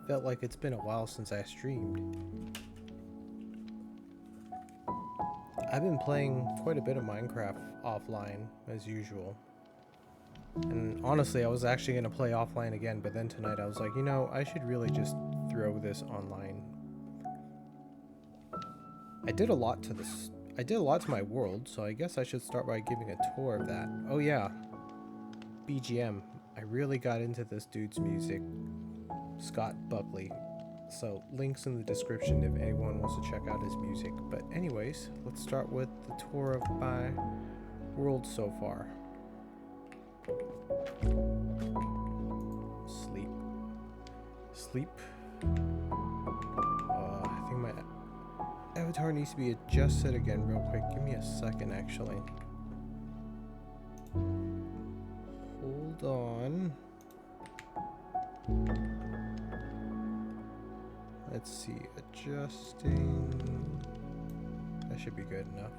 Felt like it's been a while since I streamed. I've been playing quite a bit of Minecraft offline, as usual. And honestly, I was actually going to play offline again, but then tonight I was like, you know, I should really just throw this online. I did a lot to my world, so I guess I should start by giving a tour of that. Oh yeah, BGM. I really got into this dude's music. Scott Buckley. So links in the description if anyone wants to check out his music. But anyways, let's start with the tour of my world so far. Sleep. I think my avatar needs to be adjusted again real quick. Give me a second actually. Hold on. Let's see, adjusting. That should be good enough.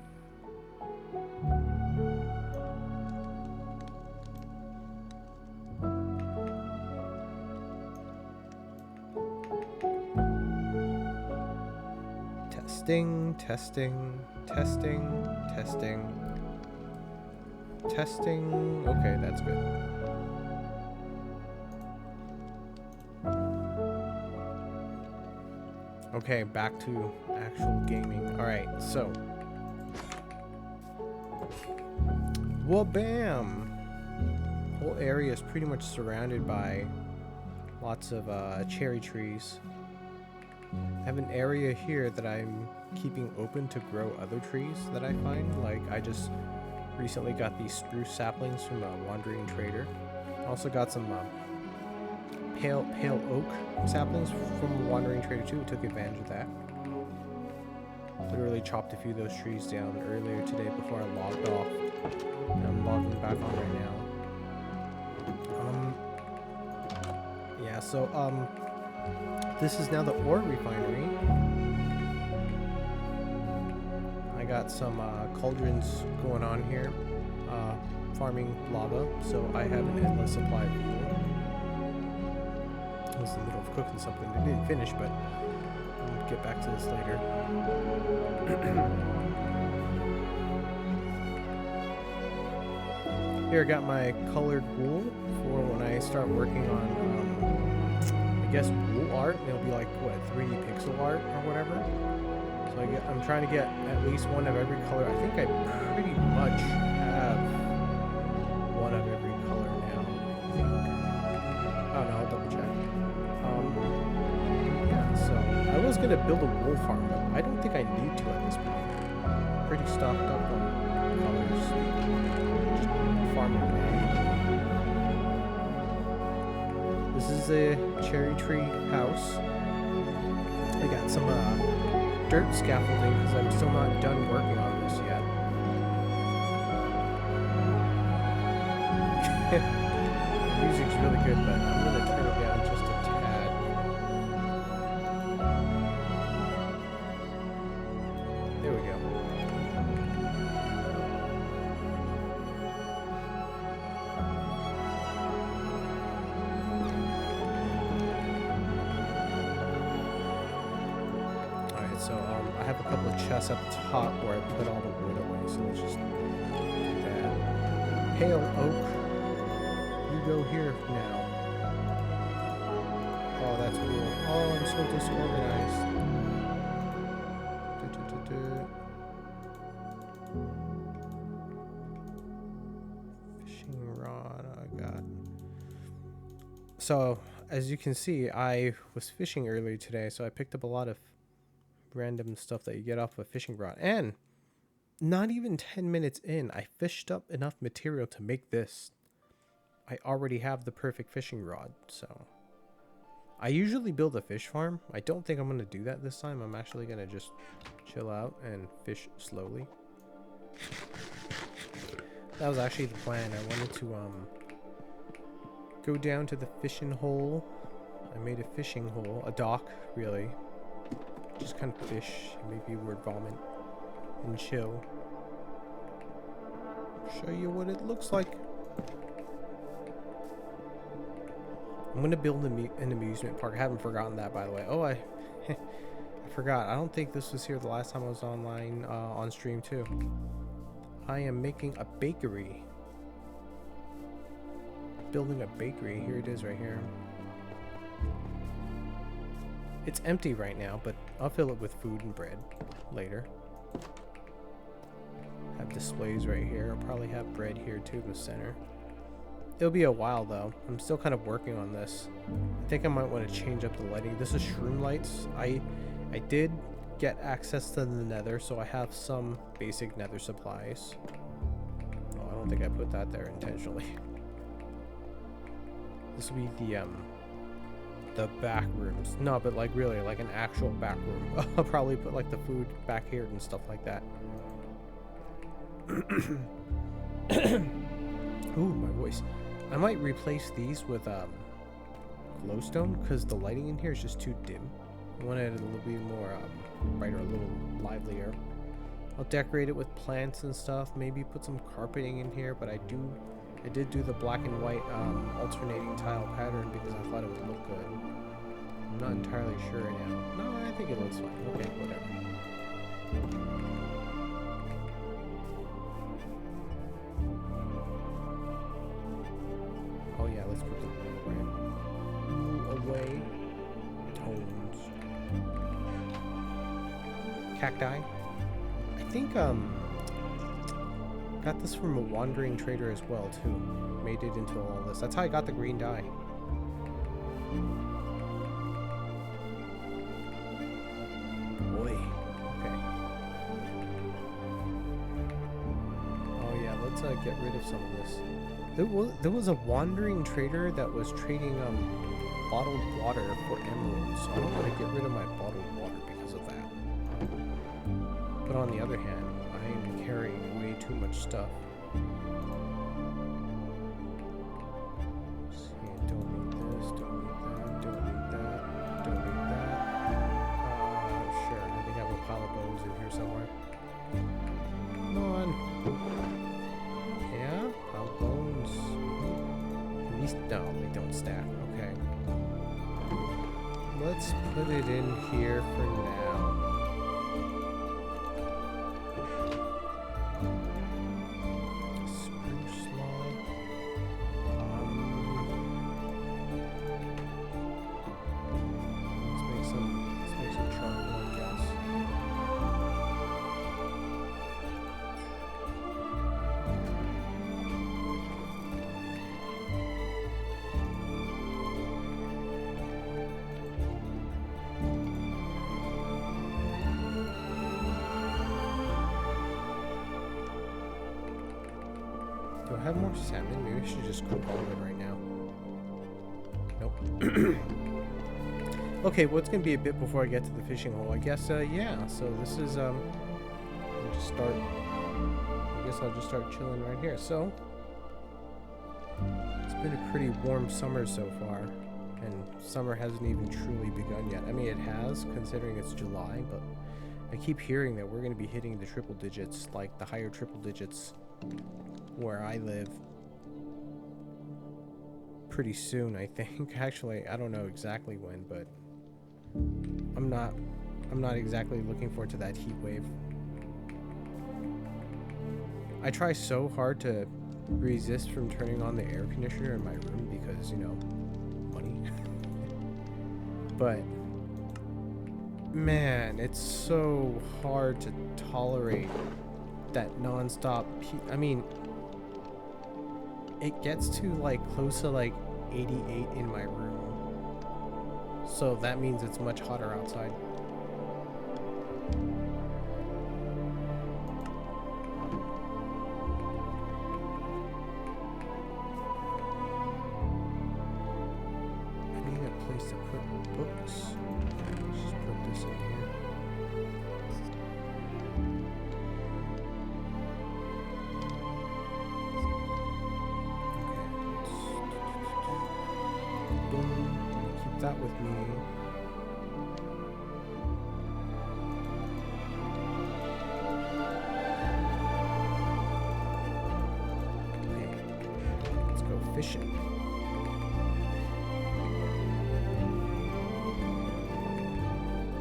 Testing. Okay, that's good. Okay, back to actual gaming. Alright, so. Well, bam! Whole area is pretty much surrounded by lots of cherry trees. I have an area here that I'm keeping open to grow other trees that I find. Like, I just recently got these spruce saplings from a wandering trader. I also got some pale oak saplings from a wandering trader too. Took advantage of that. Literally chopped a few of those trees down earlier today before I logged off. And I'm logging back on right now. Yeah, so this is now the ore refinery. I got some cauldrons going on here, farming lava, so I have an endless supply of fuel. I was in the middle of cooking something. I didn't finish, but I'll get back to this later. Here I got my colored wool for when I start working on, I guess, wool art. It'll be like, what, 3D pixel art or whatever. So I'm trying to get at least one of every color. I think I pretty much have one of every color now, I think. Oh no, I'll double check. Yeah, so I was going to build a wool farm, but I don't think I need to at this point. Pretty stocked up on colors. Just farming. This is a cherry tree house. I got some dirt scaffolding because I'm still not done working on this yet. The music's really good, but I'm going to turn it down just a tad. There we go. have a couple of chests at the top where I put all the wood away, so let's just do that. Pale oak, you go here now. Oh, that's cool. Oh, I'm so disorganized. Fishing rod, I got. So, as you can see, I was fishing earlier today, so I picked up a lot of random stuff that you get off a fishing rod. And not even 10 minutes in, I fished up enough material to make this. I already have the perfect fishing rod, so... I usually build a fish farm. I don't think I'm going to do that this time. I'm actually going to just chill out and fish slowly. That was actually the plan. I wanted to go down to the fishing hole. I made a fishing hole, a dock, really. Just kind of fish, maybe word vomit, and chill. Show you what it looks like. I'm gonna build an amusement park. I haven't forgotten that, by the way. Oh, I forgot. I don't think this was here the last time I was online on stream too. I am making a bakery. Building a bakery. Here it is right here. It's empty right now, but I'll fill it with food and bread later. Have displays right here. I'll probably have bread here too in the center. It'll be a while though. I'm still kind of working on this. I think I might want to change up the lighting. This is shroom lights. I did get access to the nether, so I have some basic nether supplies. Oh, I don't think I put that there intentionally. This will be the back rooms. No, but like really like an actual back room. I'll probably put like the food back here and stuff like that. Ooh, my voice. I might replace these with glowstone because the lighting in here is just too dim. I want it a little bit more brighter, a little livelier. I'll decorate it with plants and stuff. Maybe put some carpeting in here, but I did do the black and white alternating tile pattern because I thought it would look good. I'm not entirely sure now. No, I think it looks fine. Okay, whatever. Oh yeah, let's put the away. Tones. Cacti. I think got this from a wandering trader as well too. Made it into all this. That's how I got the green dye. Boy. Okay. Oh yeah, let's get rid of some of this. There was a wandering trader that was trading bottled water for emeralds, so I don't want to get rid of my bottled water because of that. But on the other hand, I am carrying way too much stuff. See, don't need this, don't need that, don't need that, don't need that. Sure, I think I have a pile of bones in here somewhere. Come on. Yeah, pile of bones. At least, no, they don't stack. Okay. Let's put it in here for now. Spruce log. Let's make some charcoal, I guess. Do I have more salmon? Maybe I should just cook all of it right now. Nope. Okay, well, it's gonna be a bit before I get to the fishing hole. I guess, yeah. So this is, I'll just start. I guess I'll just start chilling right here. So it's been a pretty warm summer so far, and summer hasn't even truly begun yet. I mean, it has, considering it's July, but I keep hearing that we're gonna be hitting the triple digits, like the higher triple digits where I live pretty soon, I think. Actually, I don't know exactly when, but I'm not I'm not exactly looking forward to that heat wave. I try so hard to resist from turning on the air conditioner in my room because, you know, money. But man, it's so hard to tolerate that non-stop heat. I mean, it gets to like close to like 88 in my room, so that means it's much hotter outside. I need a place to put books. Let's just put this in here. That with me. Okay, let's go fishing.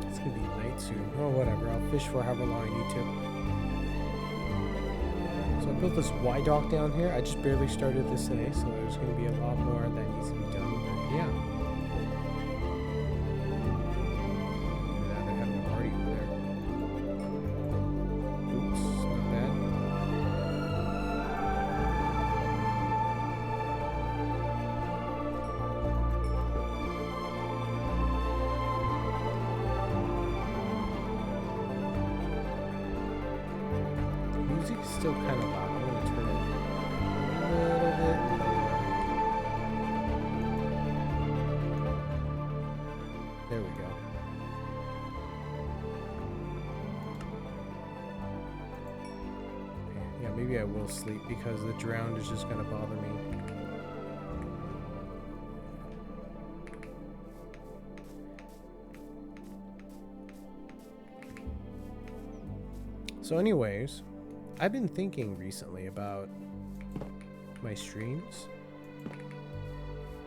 It's gonna be night soon. Oh, whatever. I'll fish for however long I need to. So I built this Y dock down here. I just barely started this today, so there's gonna be a lot more that needs to be done. But yeah. Music's still kind of loud. I'm going to turn it a little bit. There we go. Okay, yeah, maybe I will sleep because the drown is just going to bother me. So anyways, I've been thinking recently about my streams.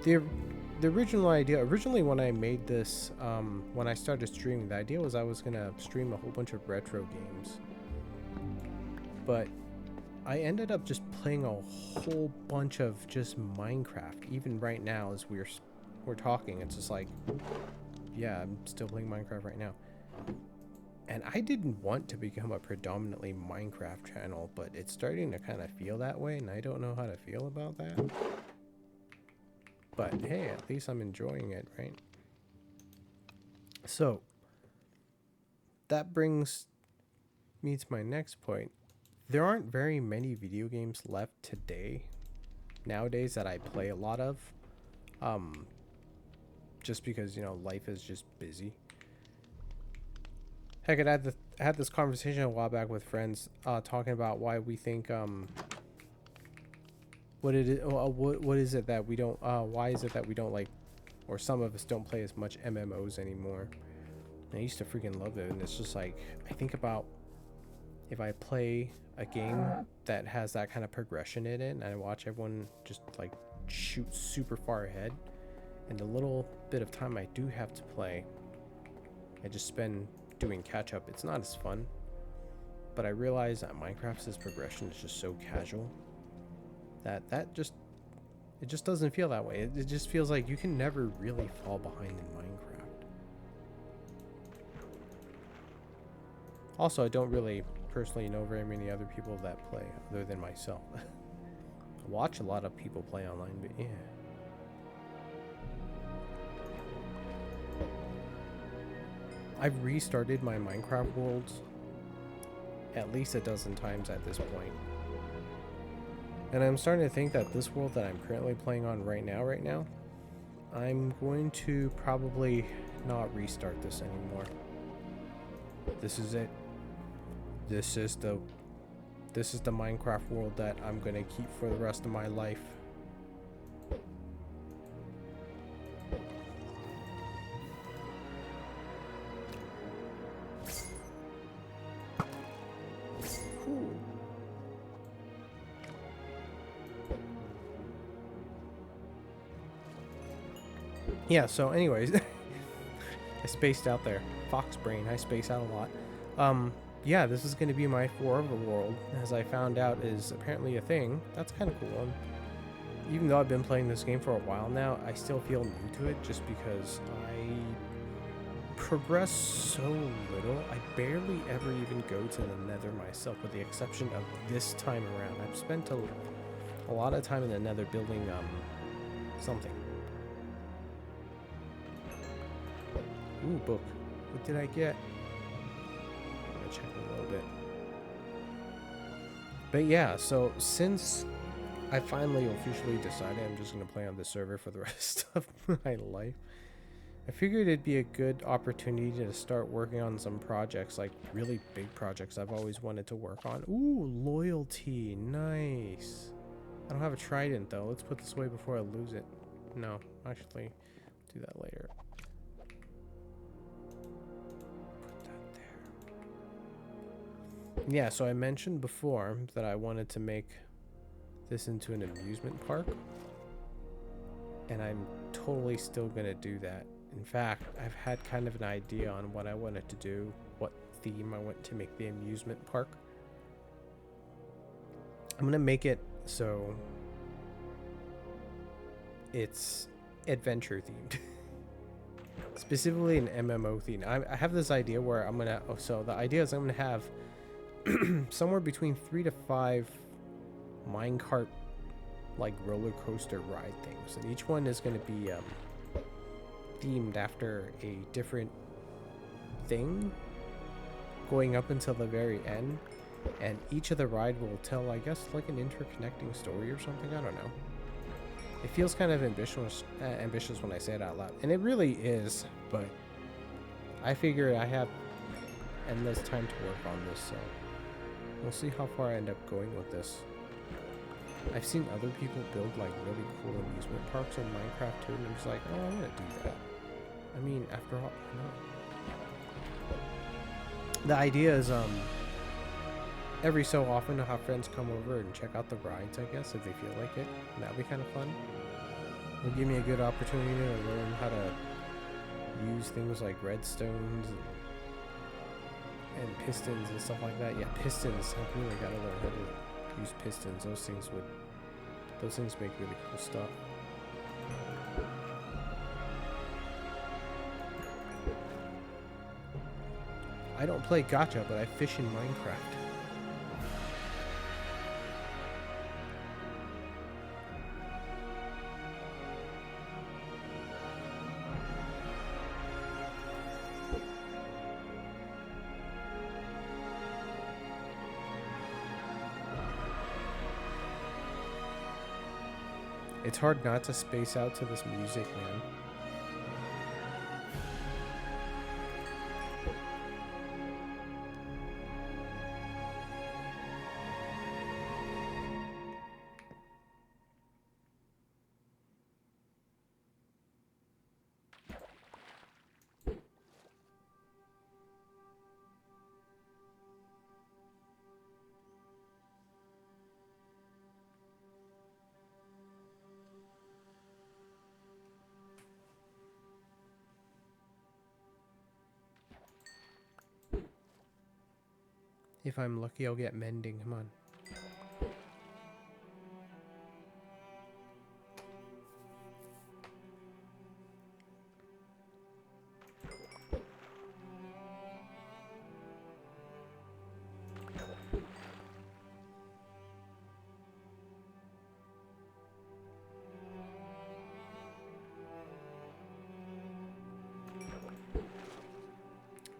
The original idea, originally when I made this, when I started streaming, the idea was I was gonna stream a whole bunch of retro games. But I ended up just playing a whole bunch of just Minecraft. Even right now, as we're talking, it's just like, yeah, I'm still playing Minecraft right now. And I didn't want to become a predominantly Minecraft channel, but it's starting to kind of feel that way, and I don't know how to feel about that. But hey, at least I'm enjoying it, right? So, that brings me to my next point. There aren't very many video games left nowadays that I play a lot of. Just because, you know, life is just busy. Heck, I had this conversation a while back with friends, talking about why we think, what is it that we don't, why is it that we don't like, or some of us don't play as much MMOs anymore. And I used to freaking love it, and it's just like, I think about if I play a game that has that kind of progression in it, and I watch everyone just like shoot super far ahead, and the little bit of time I do have to play, I just spend doing catch up. It's not as fun, but I realize that Minecraft's progression is just so casual that it just doesn't feel that way. It just feels like you can never really fall behind in Minecraft. Also, I don't really personally know very many other people that play other than myself. I watch a lot of people play online, but yeah. I've restarted my Minecraft worlds at least a dozen times at this point. And I'm starting to think that this world that I'm currently playing on right now, I'm going to probably not restart this anymore. This is it. This is the Minecraft world that I'm going to keep for the rest of my life. Yeah, so anyways, I spaced out there. Fox brain, I space out a lot. Yeah, this is going to be my forever world, as I found out is apparently a thing. That's kind of cool. And even though I've been playing this game for a while now, I still feel new to it just because I progress so little. I barely ever even go to the Nether myself, with the exception of this time around. I've spent a lot of time in the Nether building something. Ooh, book. What did I get? I'm gonna check a little bit. But yeah, so since I finally officially decided I'm just gonna play on this server for the rest of my life, I figured it'd be a good opportunity to start working on some projects, like really big projects I've always wanted to work on. Ooh, loyalty, nice. I don't have a trident though. Let's put this away before I lose it. No, actually, do that later. Yeah, so I mentioned before that I wanted to make this into an amusement park, and I'm totally still gonna do that. In fact, I've had kind of an idea on what I wanted to do, what theme I want to make the amusement park. I'm gonna make it so it's adventure themed. Specifically an MMO theme. I have this idea where I'm gonna, so the idea is I'm gonna have somewhere between 3 to 5 minecart like roller coaster ride things, and each one is going to be themed after a different thing going up until the very end, and each of the ride will tell, I guess, like an interconnecting story or something. I don't know. It feels kind of ambitious when I say it out loud, and it really is, but I figure I have endless time to work on this, so we'll see how far I end up going with this. I've seen other people build like really cool amusement parks in Minecraft too, and I'm just like, oh, I want to do that. I mean, after all, the idea is every so often I'll have friends come over and check out the rides, I guess, if they feel like it. And that'd be kind of fun. It'll give me a good opportunity to learn how to use things like redstones and pistons and stuff like that. Yeah, pistons. I really gotta learn how to use pistons. Those things make really cool stuff. I don't play gacha, but I fish in Minecraft. It's hard not to space out to this music, man. If I'm lucky, I'll get mending. Come on.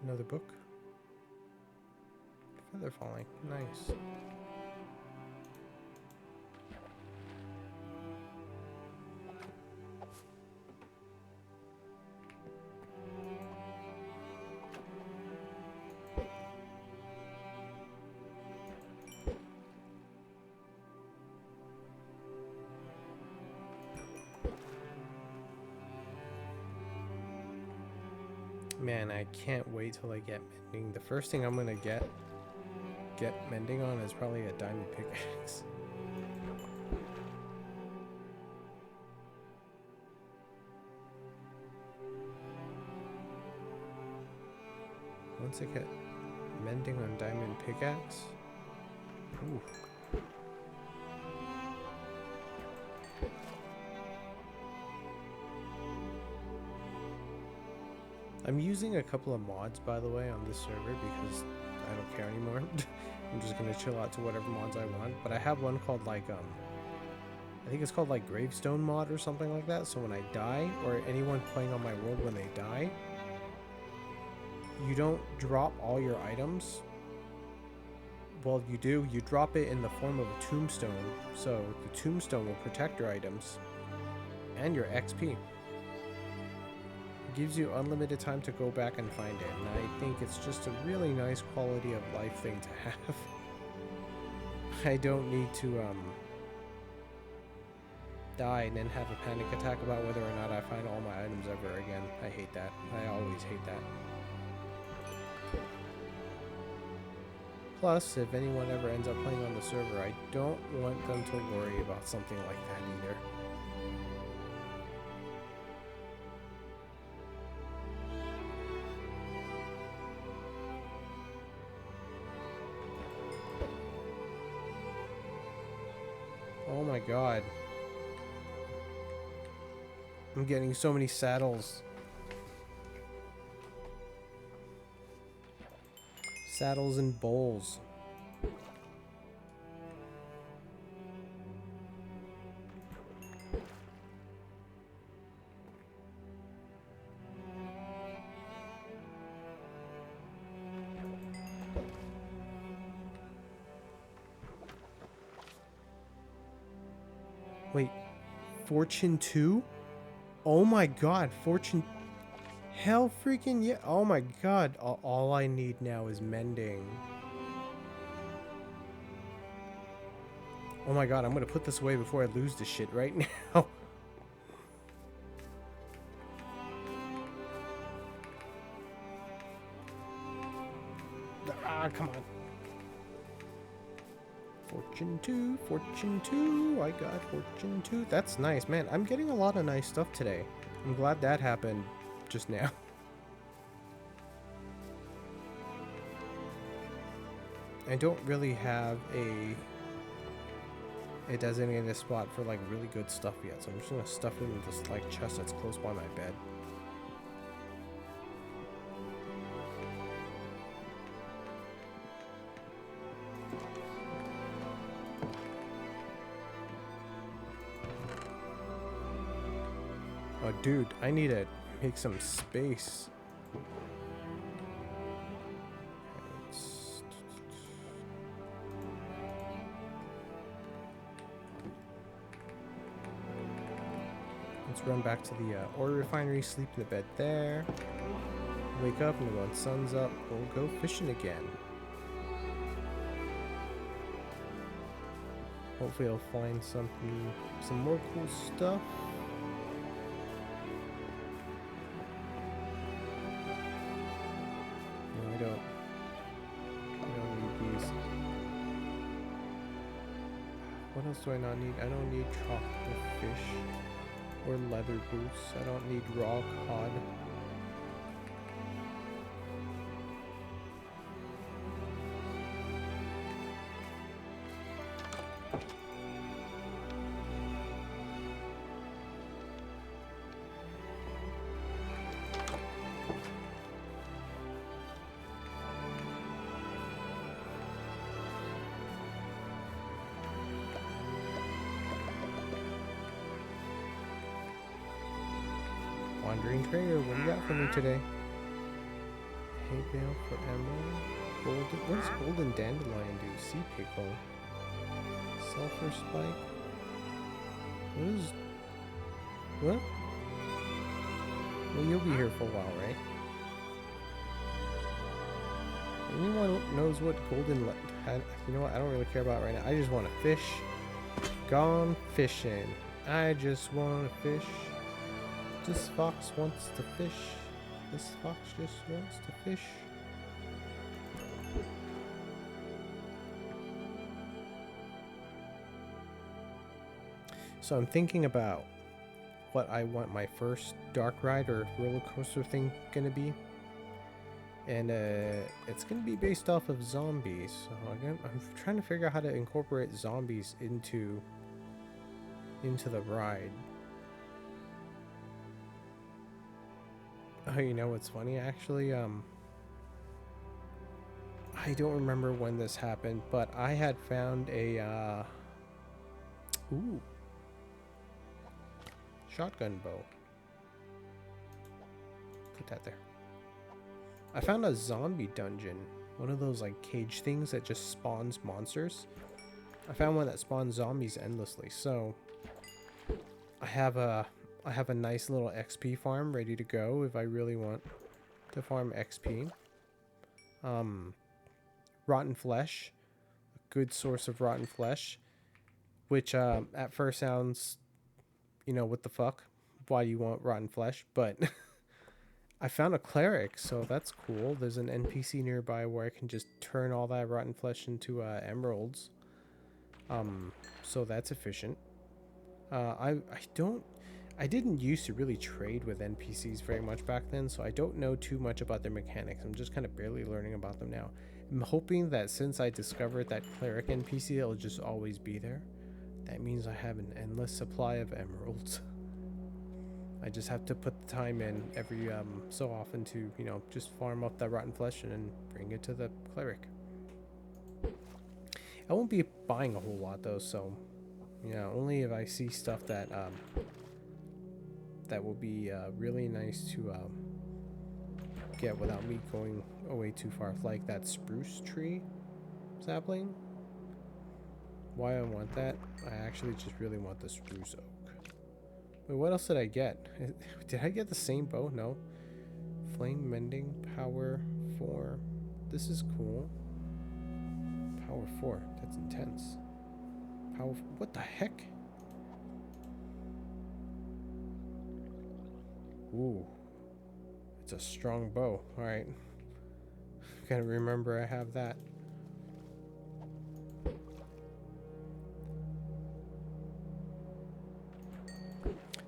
Another book. Feather falling. Nice. Man, I can't wait till I get mending. The first thing I'm gonna get mending on is probably a diamond pickaxe. Once I get mending on diamond pickaxe. Ooh. I'm using a couple of mods, by the way, on this server because I don't care anymore. I'm just gonna chill out to whatever mods I want. But I have one called like I think it's called like Gravestone mod or something like that. So when I die, or anyone playing on my world when they die, you don't drop all your items. Well, you do. You drop it in the form of a tombstone. So the tombstone will protect your items and your XP. It gives you unlimited time to go back and find it. And I think it's just a really nice quality of life thing to have. I don't need to die and then have a panic attack about whether or not I find all my items ever again. I hate that. I always hate that. Plus, if anyone ever ends up playing on the server, I don't want them to worry about something like that either. Oh my god. I'm getting so many saddles. Saddles and bowls. Wait, Fortune 2? Oh my god, Fortune... Hell freaking yeah. Oh my god, all I need now is mending. Oh my god, I'm gonna put this away before I lose this shit right now. Ah, come on. Fortune 2, Fortune 2, I got Fortune 2. That's nice, man. I'm getting a lot of nice stuff today. I'm glad that happened just now. I don't really have a designated spot for like really good stuff yet, so I'm just gonna stuff it in this like chest that's close by my bed. Oh, dude, I need to make some space. Let's run back to the ore refinery, sleep in the bed there. Wake up, and when the sun's up, we'll go fishing again. Hopefully I'll find some more cool stuff. No, I don't need these. What else do I not need? I don't need tropical fish or leather boots. I don't need raw cod. Wandering trader, what do you got for me today? Hay bale for emerald. Golden, what does golden dandelion do? Sea pickle. Sulfur spike. What is... What? Well, you'll be here for a while, right? Anyone knows what golden... You know what? I don't really care about right now. I just want to fish. Gone fishing. I just want to fish. This fox wants to fish. This fox just wants to fish. So I'm thinking about what I want my first dark ride or roller coaster thing gonna be. And it's gonna be based off of zombies. So again, I'm trying to figure out how to incorporate zombies into the ride. Oh, you know what's funny? Actually, I don't remember when this happened, but I had found a ooh, shotgun bow. Put that there. I found a zombie dungeon. One of those like cage things that just spawns monsters. I found one that spawns zombies endlessly. So I have a nice little XP farm ready to go if I really want to farm XP. Rotten flesh, a good source of rotten flesh, which at first sounds, you know, what the fuck? Why do you want rotten flesh? But I found a cleric, so that's cool. There's an NPC nearby where I can just turn all that rotten flesh into emeralds. So that's efficient. I didn't used to really trade with NPCs very much back then, so I don't know too much about their mechanics. I'm just kind of barely learning about them now. I'm hoping that since I discovered that cleric NPC, it'll just always be there. That means I have an endless supply of emeralds. I just have to put the time in every so often to, you know, just farm up that rotten flesh and then bring it to the cleric. I won't be buying a whole lot though, so yeah, only if I see stuff that that will be really nice to get without me going away too far, like that spruce tree sapling. Why I want that? I actually just really want the spruce oak. Wait, what else did I get? Did I get the same bow? No. Flame mending, power 4. This is cool. Power 4. That's intense. Power. What the heck? Ooh. It's a strong bow. Alright. Gotta remember I have that.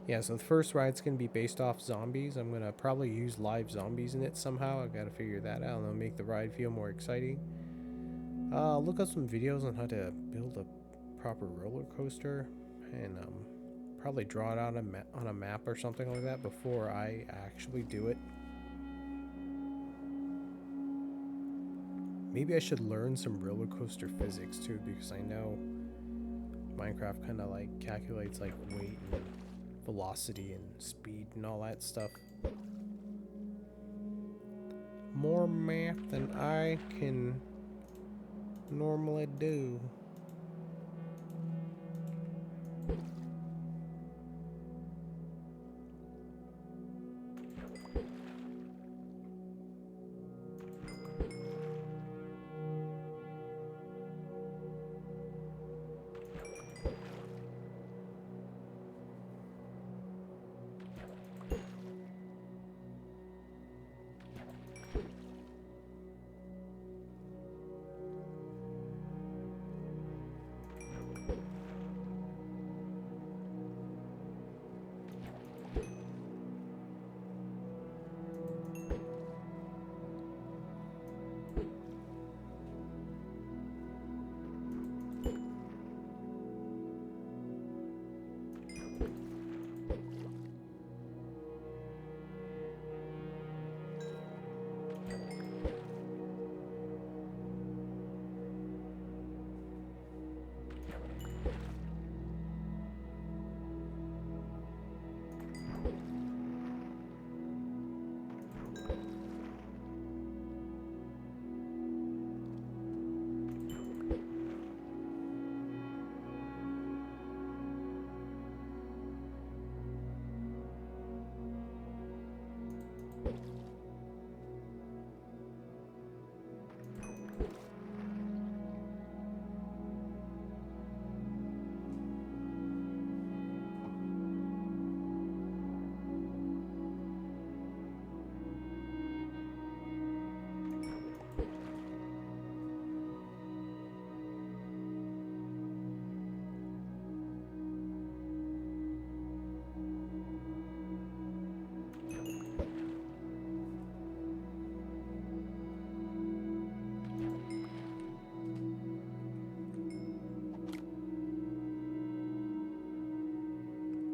Yeah, so the first ride's going to be based off zombies. I'm going to probably use live zombies in it somehow. I've got to figure that out. It'll make the ride feel more exciting. Look up some videos on how to build a proper roller coaster. And probably draw it out on a map or something like that before I actually do it. Maybe I should learn some roller coaster physics too, because I know Minecraft kind of like calculates like weight and velocity and speed and all that stuff. More math than I can normally do.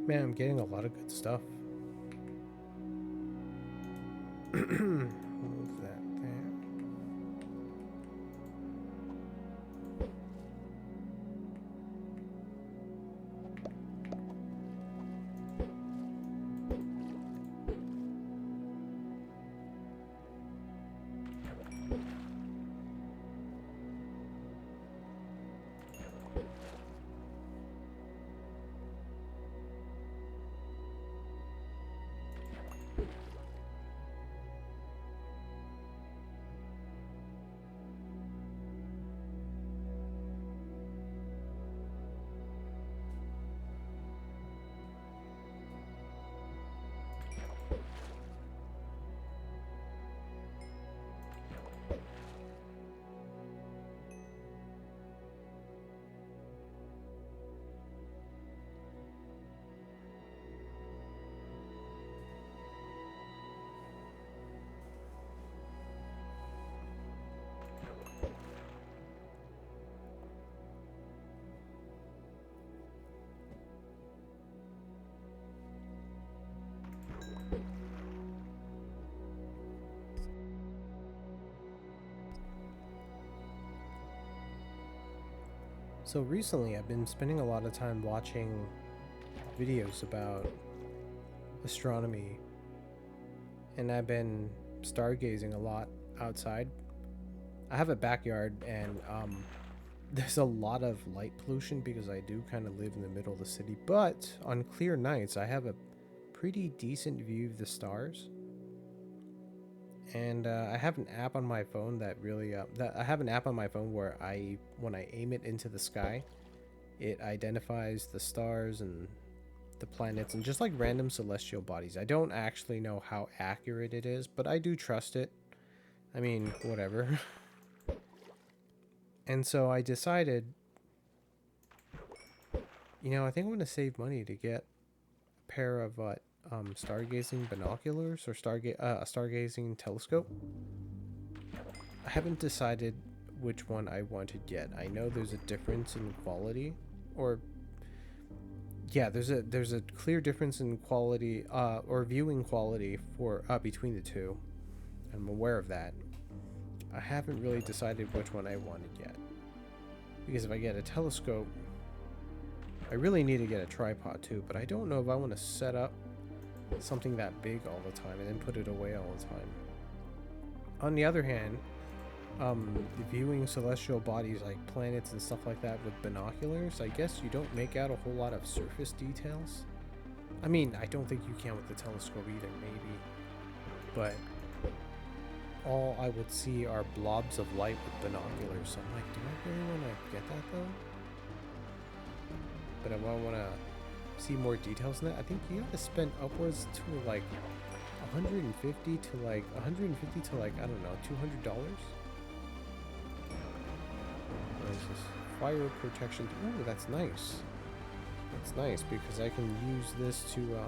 Man, I'm getting a lot of good stuff. Move that there. So recently I've been spending a lot of time watching videos about astronomy, and I've been stargazing a lot outside. I have a backyard, and there's a lot of light pollution because I do kind of live in the middle of the city, but on clear nights I have a pretty decent view of the stars. And I have an app on my phone that really I have an app on my phone where when I aim it into the sky, it identifies the stars and the planets and just like random celestial bodies. I don't actually know how accurate it is, but I do trust it. I mean, whatever. And so I decided, I think I'm gonna save money to get a pair of stargazing binoculars or a stargazing telescope. I haven't decided which one I wanted yet. I know there's a difference in quality, or yeah, there's a clear difference in quality or viewing quality for between the two. I'm aware of that. I haven't really decided which one I wanted yet, because if I get a telescope, I really need to get a tripod too, but I don't know if I want to set up something that big all the time and then put it away all the time. On the other hand, viewing celestial bodies like planets and stuff like that with binoculars, I guess you don't make out a whole lot of surface details. I mean, I don't think you can with the telescope either, maybe, but all I would see are blobs of light with binoculars. So I'm like, do I really want to get that though? But I want to see more details in that. I think you have to spend upwards to like 150 to like I don't know, $200. What is this? Fire protection. Ooh, that's nice. That's nice because I can use this to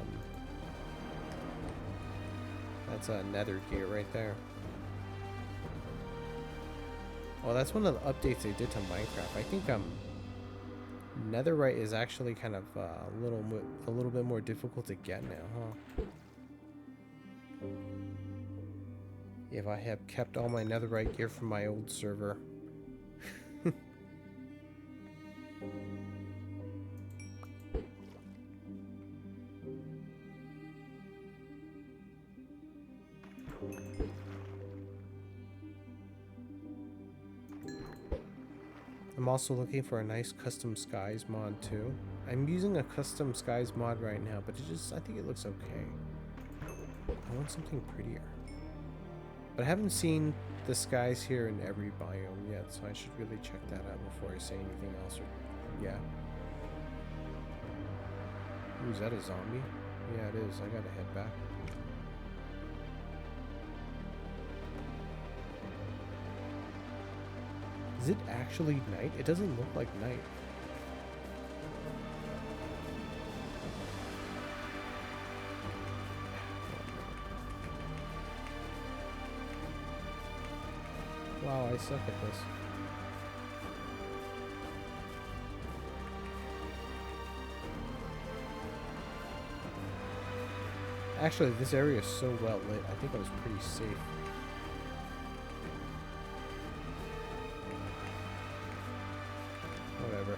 that's a nether gear right there. Oh, that's one of the updates they did to Minecraft. I think netherite is actually kind of a little bit more difficult to get now, huh? If I have kept all my netherite gear from my old server. I'm also looking for a nice custom skies mod too. I'm using a custom skies mod right now, but I think it looks okay. I want something prettier. But I haven't seen the skies here in every biome yet, so I should really check that out before I say anything else. Yeah. Ooh, is that a zombie? Yeah, it is. I gotta head back. Is it actually night? It doesn't look like night. Wow, I suck at this. Actually, this area is so well lit. I think I was pretty safe. Whatever.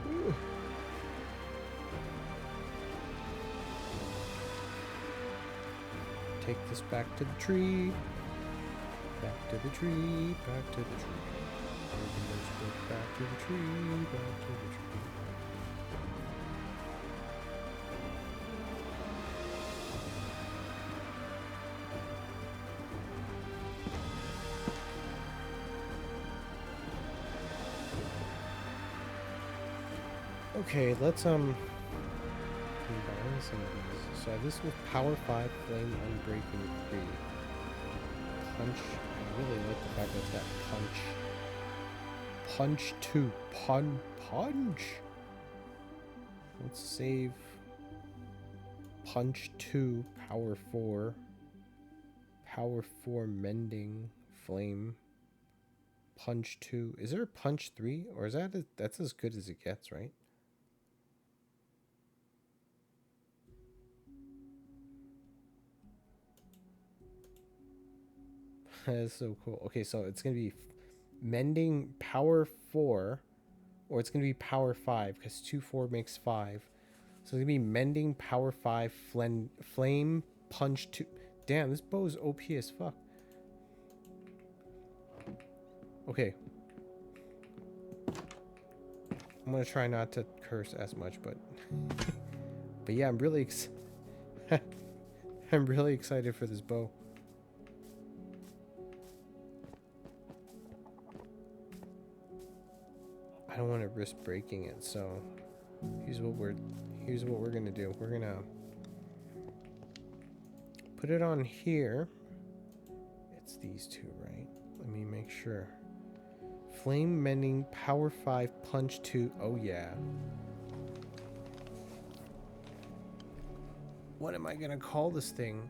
Whew. Take this back to the tree. Back to the tree. Back to the tree. Back to the tree. Back to the tree. Okay, let's combine some of these. So this was Power 5 Flame Unbreaking 3. Punch. I really like the fact that it's got punch. Punch 2. Punch. Let's save Punch 2, Power 4. Power 4 Mending Flame. Punch 2. Is there a Punch 3? Or is that's as good as it gets, right? That's so cool. Okay, so it's going to be Mending Power 4, or it's going to be Power 5, because 2, 4 makes 5. So it's going to be Mending Power 5, Flame Punch 2. Damn, this bow is OP as fuck. Okay. I'm going to try not to curse as much, but... but yeah, I'm really I'm really excited for this bow. I don't want to risk breaking it, so here's what we're gonna do. We're gonna put it on here. It's these two, right? Let me make sure. Flame Mending Power 5 Punch 2. Oh yeah. What am I gonna call this thing?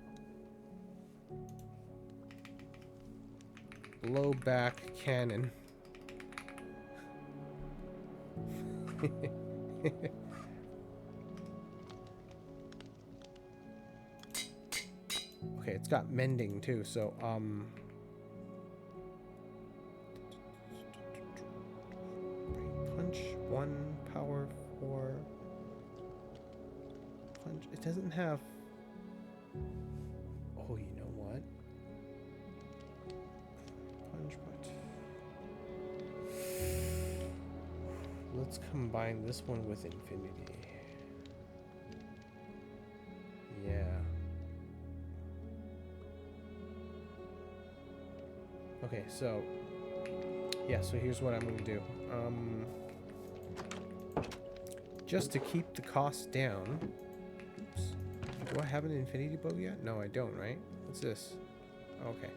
Blowback Cannon. Okay, it's got mending too, so punch 1, power 4. Punch. It doesn't have. Oh, you know what? Punch what? Let's combine this one with infinity. Yeah. Okay, so yeah, so here's what I'm gonna do. Just to keep the cost down. Oops. Do I have an infinity bow yet? No, I don't, right? What's this? Okay.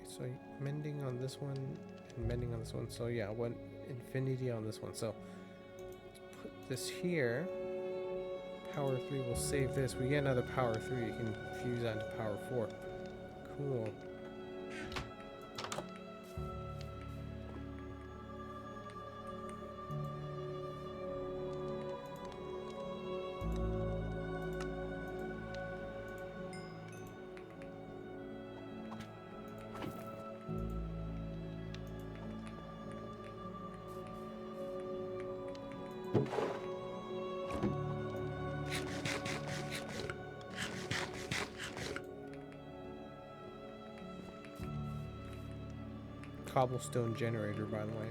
So mending on this one and mending on this one. So yeah, one infinity on this one. So let's put this here. Power 3 will save this. We get another power 3. You can fuse onto power 4. Cool. Cobblestone generator, by the way.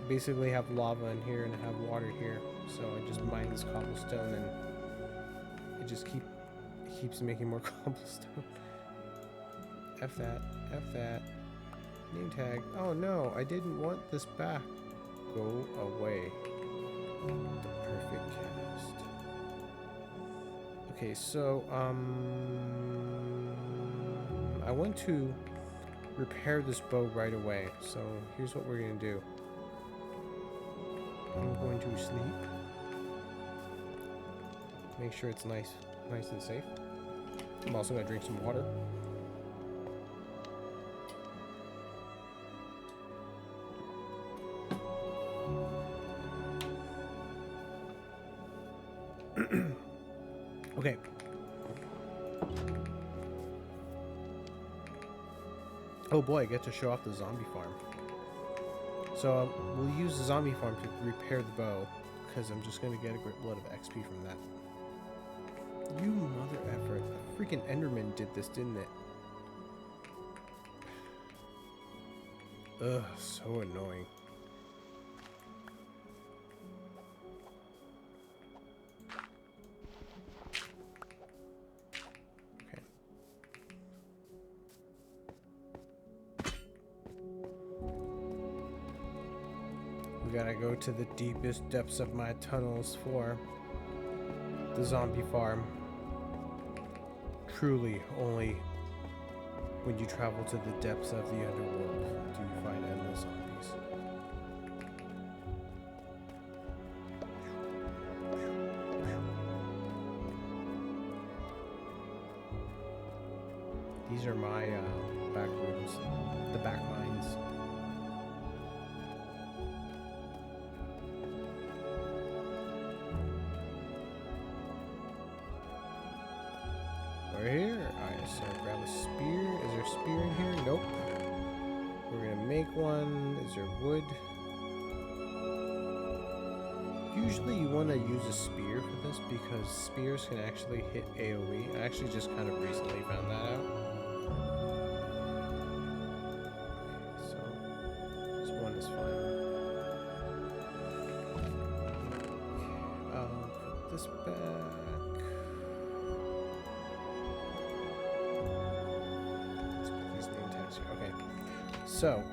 Basically have lava in here and have water here, so I just mine this cobblestone and it just keeps making more cobblestone. F that. Name tag. Oh no, I didn't want this back. Go away. The perfect cast. Okay, so I want to repair this bow right away. So here's what we're gonna do. I'm going to sleep. Make sure it's nice and safe. I'm also gonna drink some water. Okay. Oh boy, I get to show off the zombie farm. So we'll use the zombie farm to repair the bow, because I'm just going to get a great load of XP from that. You mother effer. The freaking Enderman did this, didn't it? Ugh, so annoying. Okay. We gotta go to the deepest depths of my tunnels for the zombie farm. Truly, only when you travel to the depths of the underworld do you find endless zombies. These are my back rooms, the back mines. We're here. Alright, so grab a spear. Is there a spear in here? Nope. We're gonna make one. Is there wood? Usually you want to use a spear for this because spears can actually hit AoE. I actually just kind of recently found that out. So this one is fine. I'll put this back. Okay, so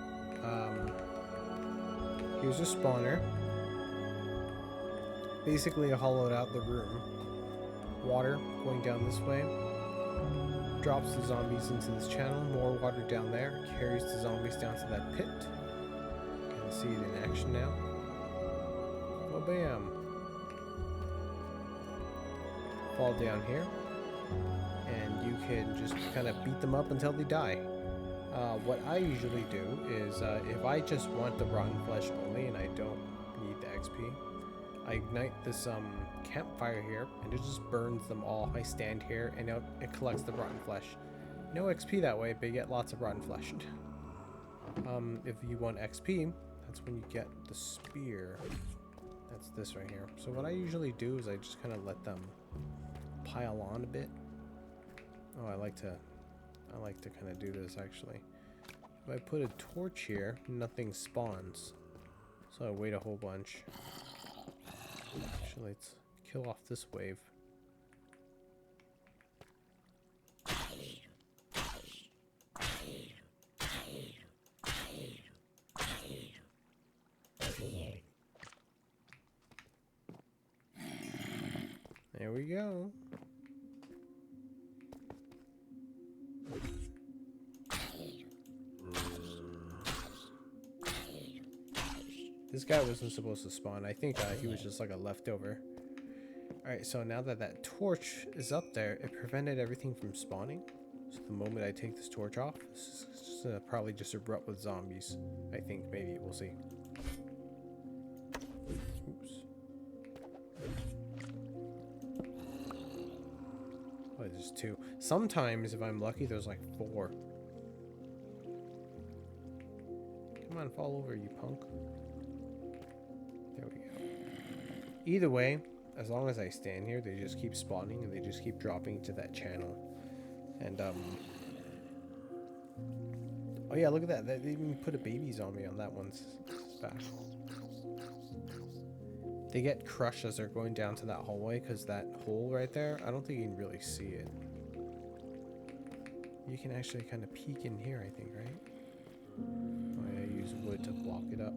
here's a spawner. Basically, I hollowed out the room. Water going down this way drops the zombies into this channel. More water down there carries the zombies down to that pit. You can see it in action now. Oh, bam! Fall down here, and you can just kind of beat them up until they die. What I usually do is, if I just want the rotten flesh only and I don't need the XP, I ignite this campfire here and it just burns them all. I stand here and it collects the rotten flesh. No XP that way, but you get lots of rotten flesh. If you want XP, that's when you get the spear. That's this right here. So what I usually do is I just kind of let them pile on a bit. Oh, I like to kind of do this actually. If I put a torch here, nothing spawns. So I wait a whole bunch. Actually, let's kill off this wave. There we go. This guy wasn't supposed to spawn. I think he was just like a leftover. Alright, so now that that torch is up there, it prevented everything from spawning. So the moment I take this torch off, this is just, probably just erupt with zombies. I think, maybe, we'll see. Oops. Oh, there's 2. Sometimes, if I'm lucky, there's like 4. Come on, fall over, you punk. There we go. Either way, as long as I stand here, they just keep spawning and they just keep dropping to that channel. And, oh yeah, look at that. They even put a baby zombie on that one's back. They get crushed as they're going down to that hallway because that hole right there, I don't think you can really see it. You can actually kind of peek in here, I think, right? Oh yeah, I use wood to block it up.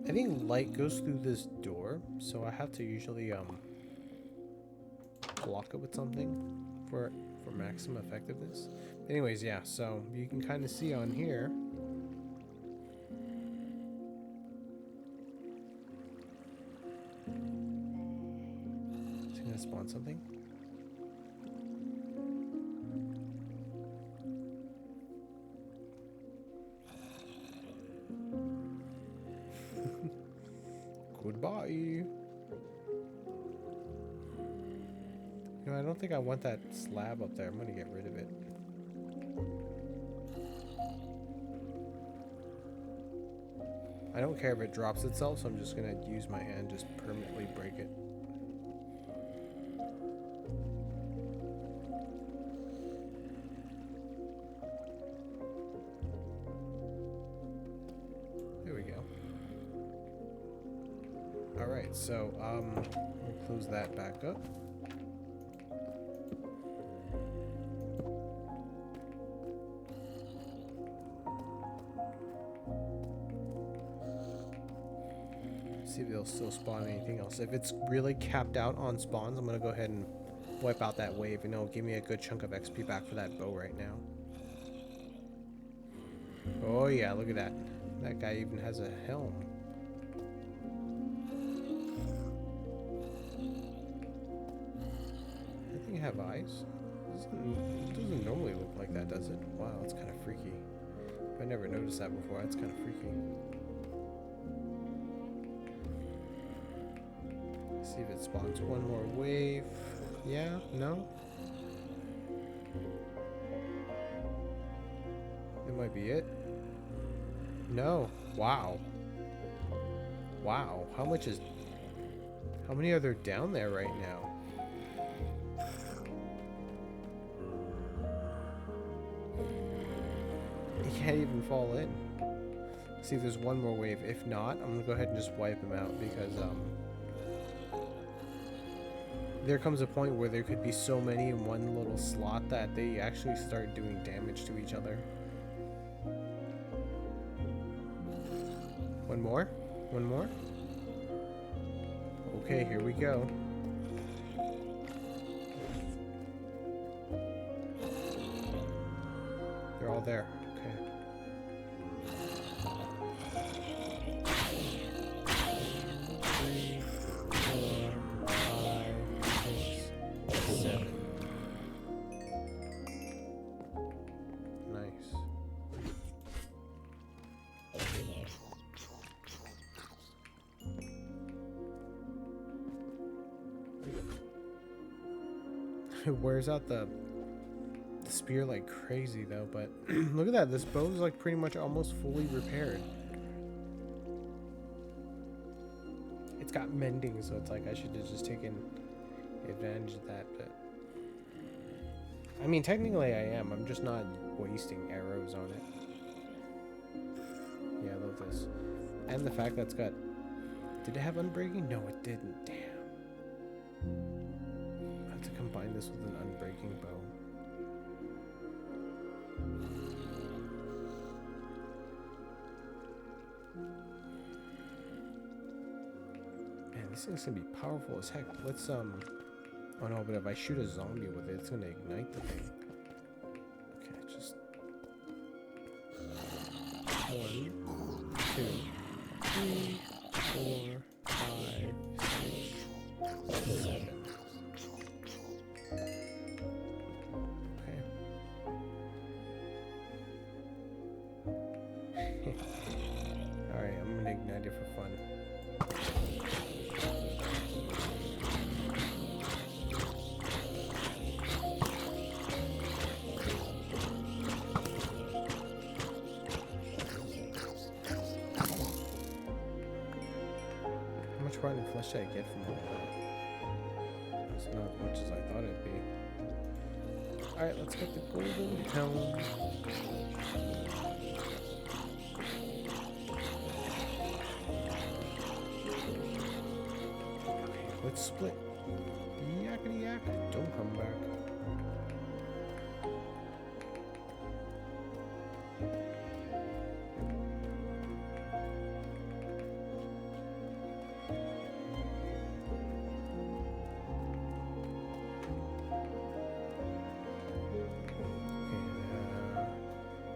I think light goes through this door, so I have to usually block it with something for maximum effectiveness. Anyways, yeah, so you can kind of see on here. Is it gonna spawn something? Goodbye. don't think I want that slab up there. I'm gonna get rid of it. I don't care if it drops itself, so I'm just gonna use my hand, just permanently break it. There we go. Alright, so, we'll close that back up. See if it'll still spawn anything else. If it's really capped out on spawns, I'm gonna go ahead and wipe out that wave, and it'll give me a good chunk of XP back for that bow right now. Oh yeah, look at that. That guy even has a helm. That thing have eyes? It doesn't normally look like that, does it? Wow, that's kind of freaky. I never noticed that before. That's kind of freaky. See if it spawns one more wave. Yeah? No? It might be it. No. Wow. Wow. How many are there down there right now? He can't even fall in. See if there's one more wave. If not, I'm gonna go ahead and just wipe him out because there comes a point where there could be so many in one little slot that they actually start doing damage to each other. One more? One more? Okay, here we go. They're all there. Okay. 3, 4, 5, 6, 7. Nice. It wears out the spear like crazy though, but look at that, this bow is like pretty much almost fully repaired. It's got mending, so it's like I should have just taken advantage of that, but I mean technically I am, I'm just not wasting arrows on it. Yeah, I love this. And the fact that's got, did it have unbreaking? No, it didn't. Damn. I have to combine this with an unbreaking bow. Man, this thing's gonna be powerful as heck. Let's oh no, but if I shoot a zombie with it, it's gonna ignite the thing. Okay, just 1, 2, 3, 4, 5, 6, 7. Alright, I'm gonna ignite it for fun. How much rotten flesh did I get from all that? It's not as much as I thought it'd be. Alright, let's get the golden helm. Let's split. Yakety yak. Don't come back.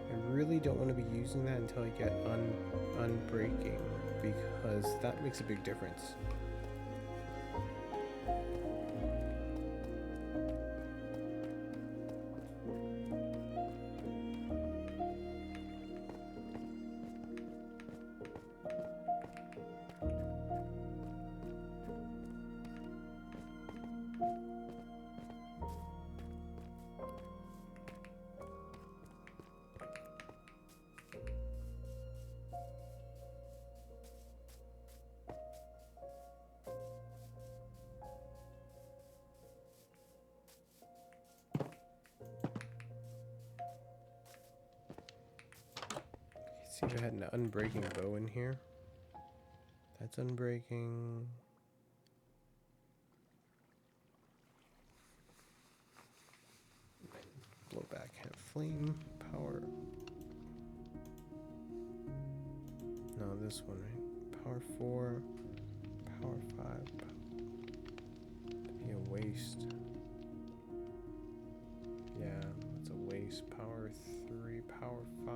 I really don't want to be using that until I get unbreaking, because that makes a big difference. See if I had an unbreaking bow in here. That's unbreaking. Blow back hand flame power. No, this one, right? Power 4, power 5. Be a waste. Yeah, that's a waste. Power 3, power 5.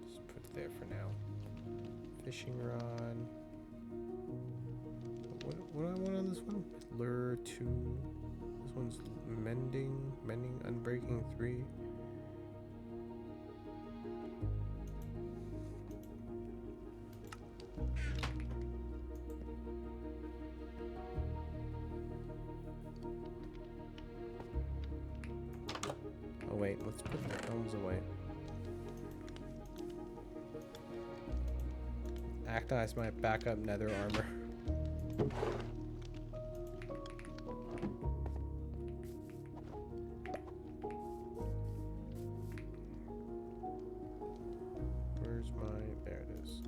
Just put it there for now. Fishing rod. What do I want on this one? Lure 2. This one's mending, unbreaking 3. Oh wait, let's put the helms away. Activize my backup nether armor. Where's my... there it is.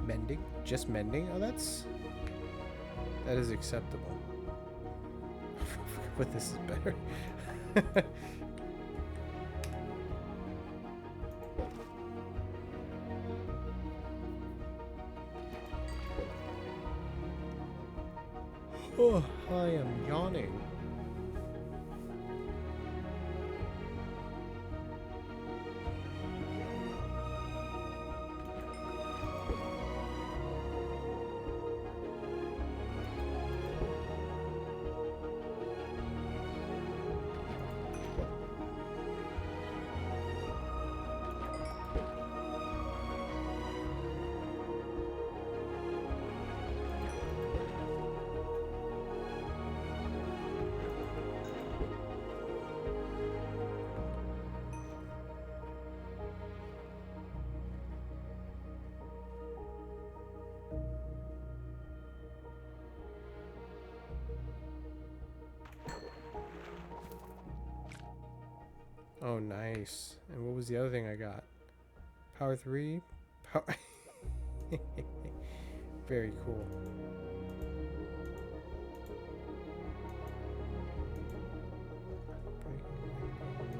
Mending? Just mending? Oh, that is acceptable. But this is better. Oh, I am yawning. Oh, nice. And what was the other thing I got? Power 3? Power... Very cool.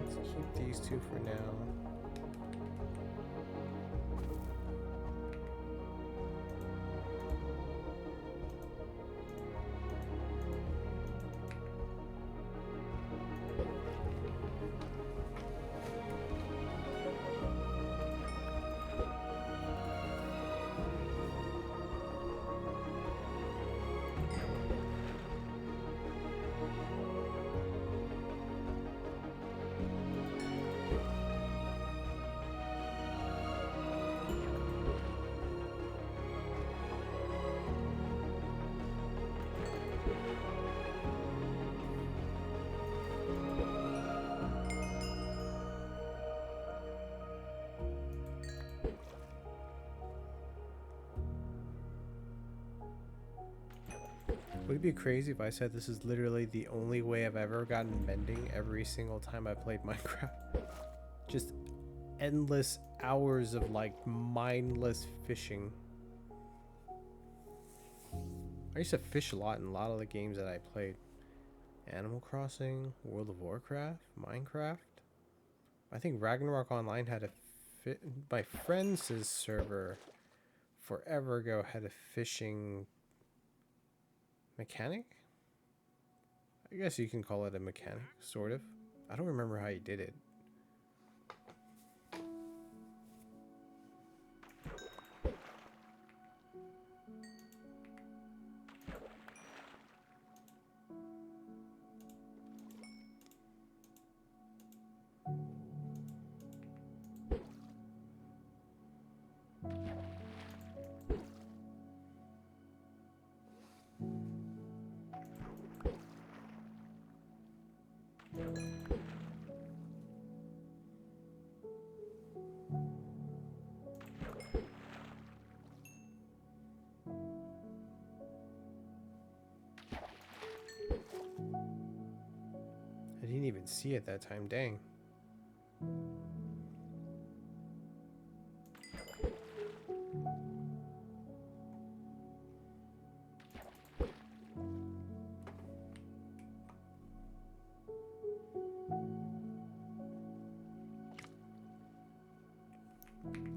Let's keep these two for now. Would it be crazy if I said this is literally the only way I've ever gotten mending every single time I played Minecraft? Just endless hours of like mindless fishing. I used to fish a lot in a lot of the games that I played. Animal Crossing, World of Warcraft, Minecraft. I think Ragnarok Online had a my friend's server forever ago had a fishing mechanic? I guess you can call it a mechanic, sort of. I don't remember how he did it. didn't even see it that time, dang.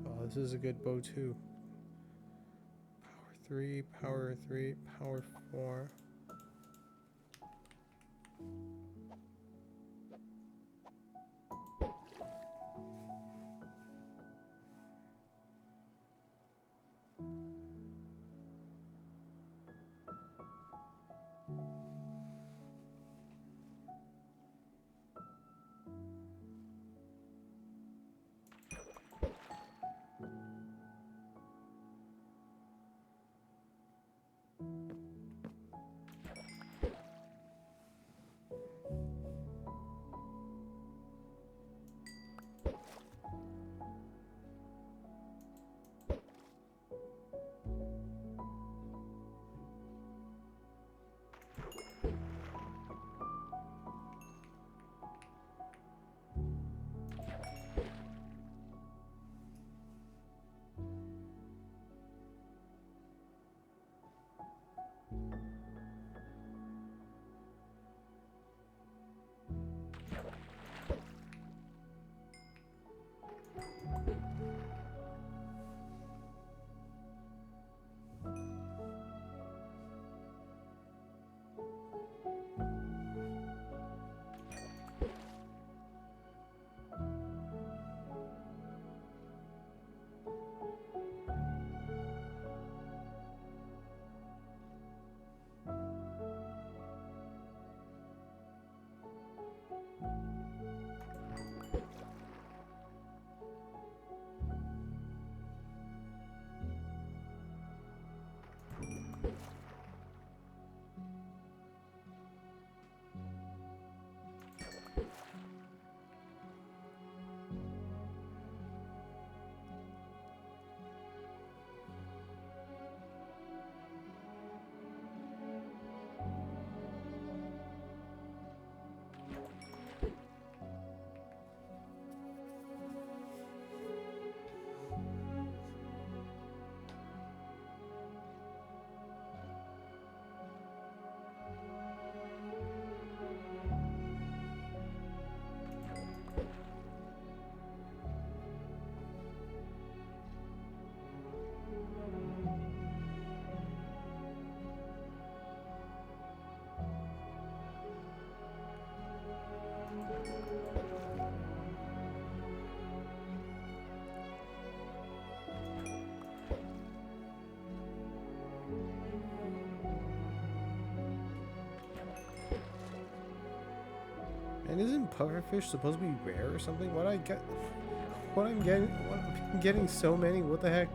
Oh, this is a good bow too. Power 3, power 4. And isn't pufferfish supposed to be rare or something? What I get? What I'm getting? What I'm getting so many? What the heck?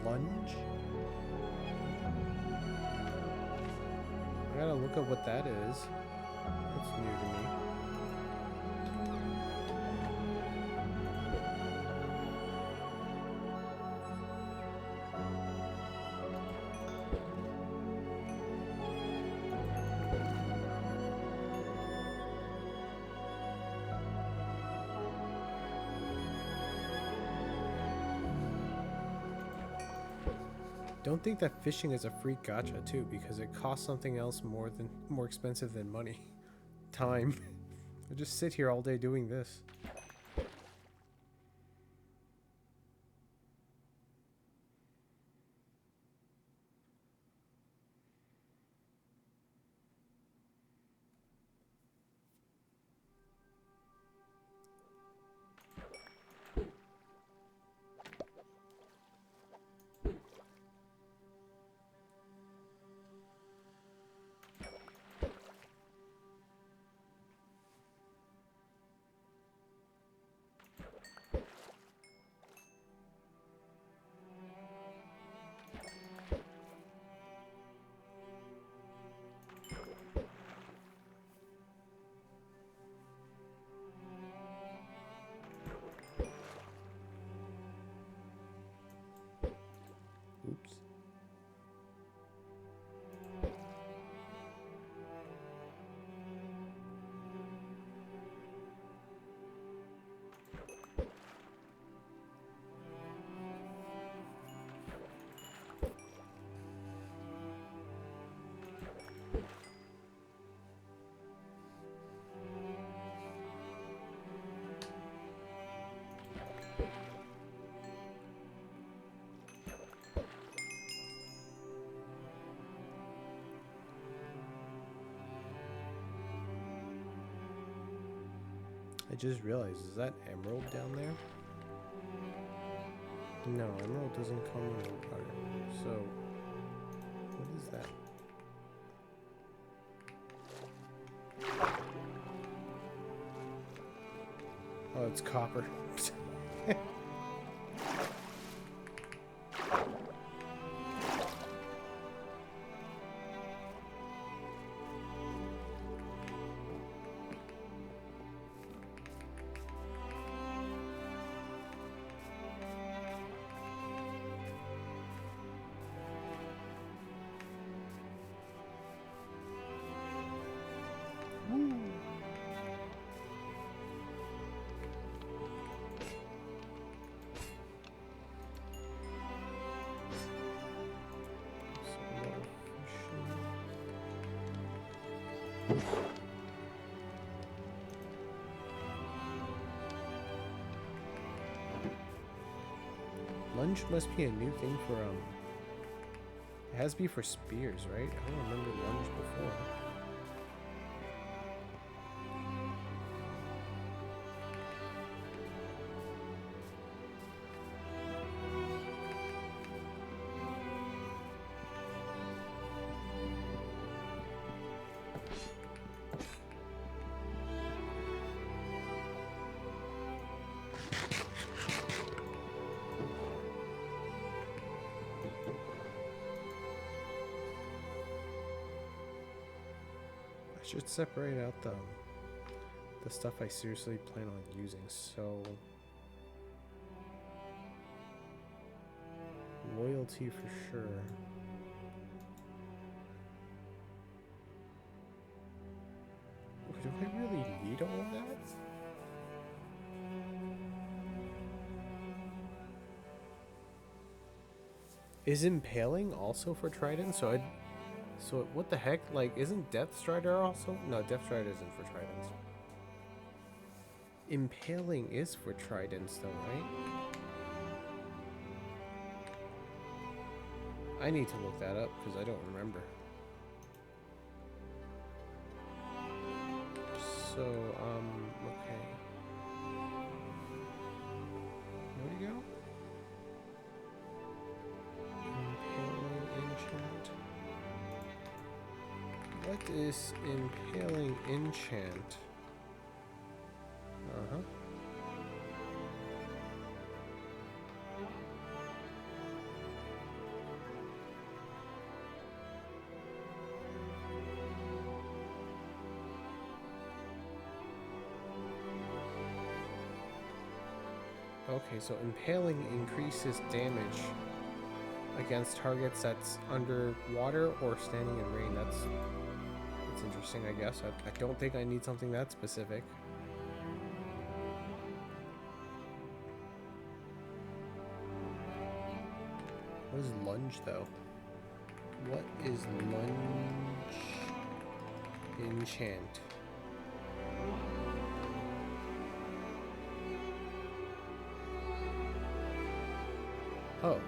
Lunge? I gotta look at what that is. That's new to me. Don't think that fishing is a free gacha too, because it costs something else more expensive than money. Time. I just sit here all day doing this. I just realized, is that emerald down there? No, emerald doesn't come in the water. So, what is that? Oh, it's copper. Lunge must be a new thing for, it has to be for spears, right? I don't remember lunge before. I should separate out the stuff I seriously plan on using. So loyalty for sure. Do I really need all of that? Is impaling also for trident? So what the heck? Like, isn't Death Strider also? No, Death Strider isn't for tridents. Impaling is for tridents though, right? I need to look that up because I don't remember. So, okay. Where'd he go? Impaling enchant. What is impaling enchant? Uh-huh. Okay, so impaling increases damage against targets that's underwater or standing in rain. That's interesting, I guess. I don't think I need something that specific. What is lunge, though? What is lunge enchant? Oh.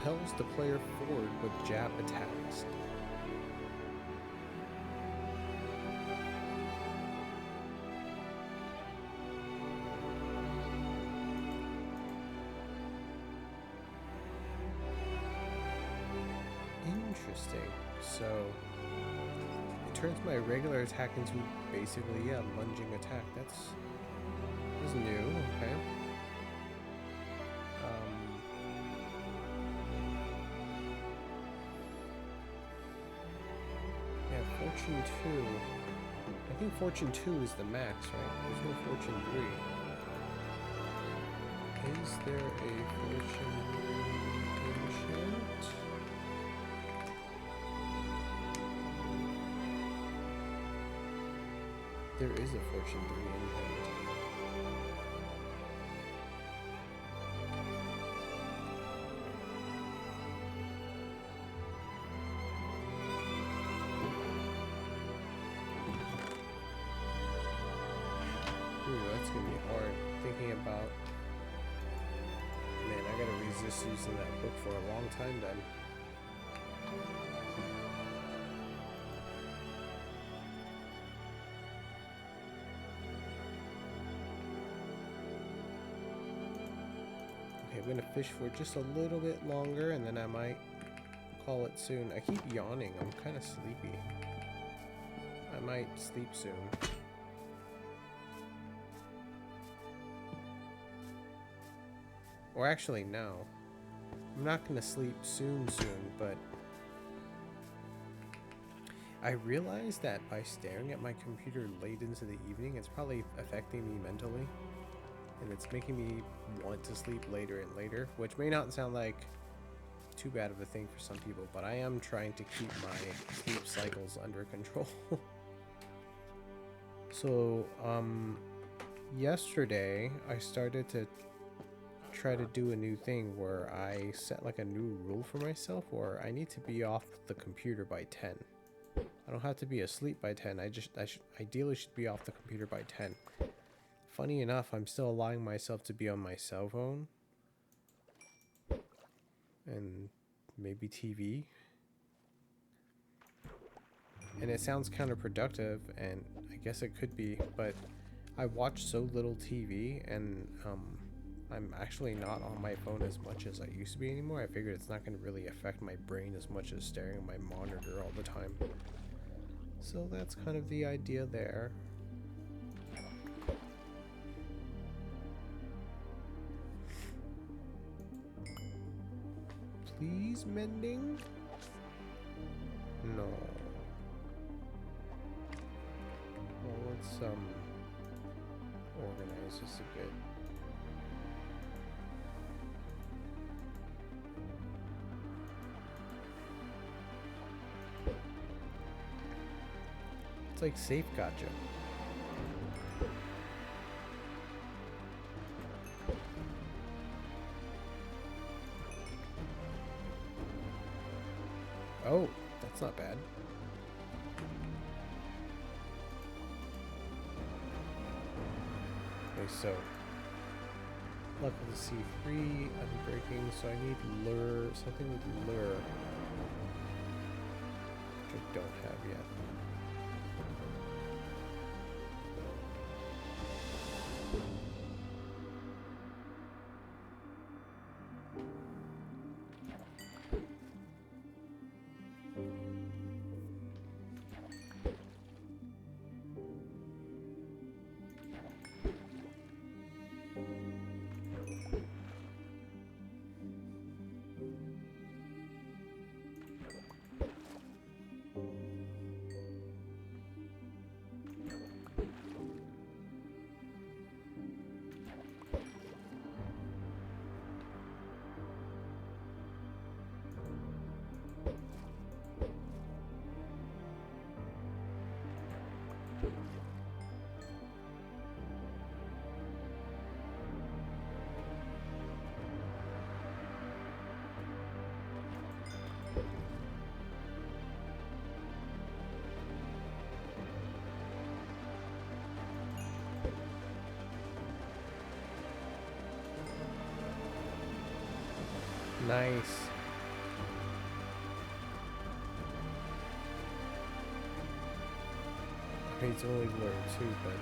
Propels the player forward with jab attacks. Interesting. So it turns my regular attack into basically, yeah, lunging attack. That's new. Okay. Yeah, Fortune 2. I think Fortune 2 is the max, right? There's no Fortune 3. Is there a Fortune 3 enchant? There is a Fortune 3 enchant. Ooh, that's gonna be hard. Thinking about... Man, I gotta resist using that book for a long time then. I'm gonna fish for just a little bit longer and then I might call it soon. I keep yawning. I'm kind of sleepy. I might sleep soon. Or actually, no. I'm not gonna sleep soon, but I realized that by staring at my computer late into the evening, it's probably affecting me mentally. And it's making me want to sleep later and later, which may not sound like too bad of a thing for some people, but I am trying to keep my sleep cycles under control. So, yesterday I started to try to do a new thing where I set like a new rule for myself where I need to be off the computer by 10. I don't have to be asleep by 10. I ideally should be off the computer by 10. Funny enough, I'm still allowing myself to be on my cell phone and maybe TV. And it sounds counterproductive, and I guess it could be, but I watch so little TV, and I'm actually not on my phone as much as I used to be anymore. I figured it's not going to really affect my brain as much as staring at my monitor all the time. So that's kind of the idea there. Please, mending? No. Well, let's organize this a bit. It's like safe gotcha. Oh, that's not bad. Okay, so level to C3, unbreaking, so I need lure, something with lure, which I don't have yet. Nice. I mean, it's only lure too, but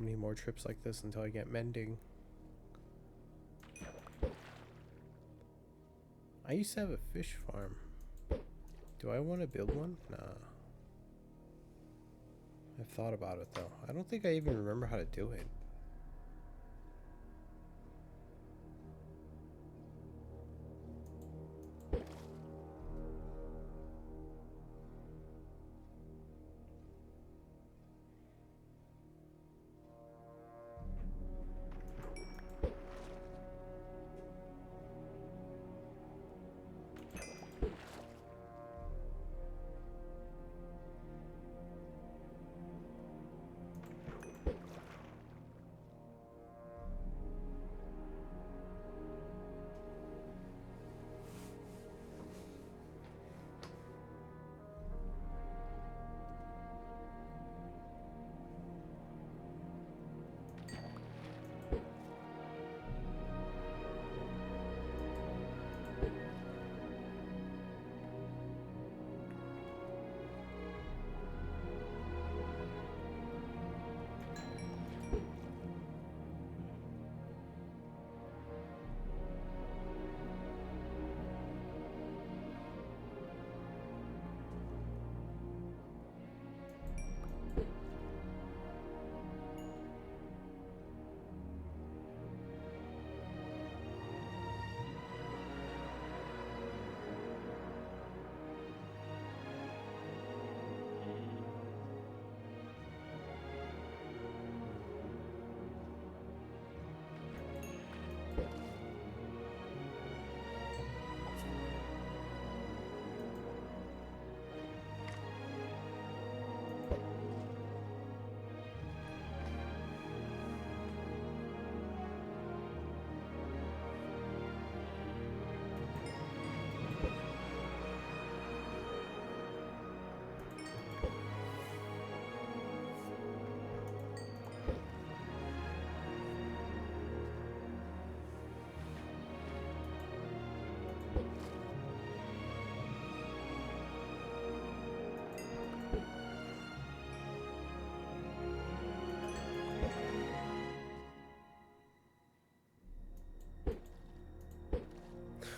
many more trips like this until I get mending. I used to have a fish farm. Do I want to build one? Nah. I've thought about it though. I don't think I even remember how to do it.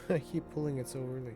I keep pulling it so early.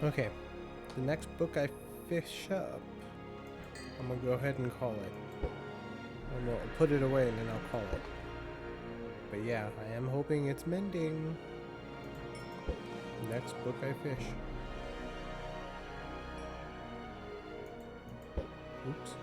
Okay, the next book I fish up, I'm gonna go ahead and call it. I'm gonna put it away and then I'll call it. But yeah, I am hoping it's mending. Next book I fish. Oops.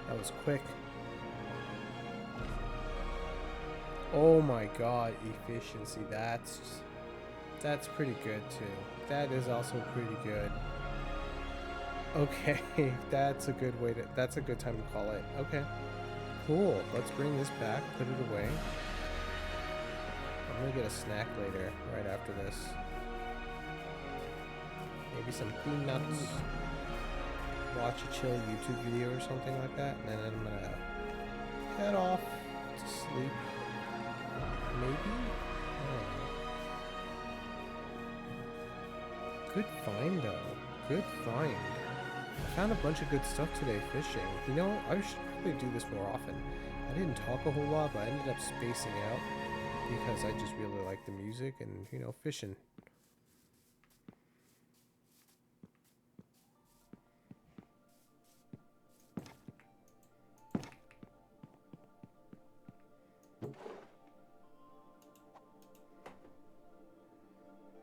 That was quick. Oh my god, efficiency. That's pretty good too. That is also pretty good. Okay, that's a good way to, that's a good time to call it. Okay, cool. Let's bring this back, put it away. I'm gonna get a snack later, right after this. Maybe some peanuts. Watch a chill YouTube video or something like that, and then I'm gonna head off to sleep. Maybe? I don't know. Good find, though. Good find. I found a bunch of good stuff today fishing. You know, I should probably do this more often. I didn't talk a whole lot, but I ended up spacing out because I just really like the music and, you know, fishing.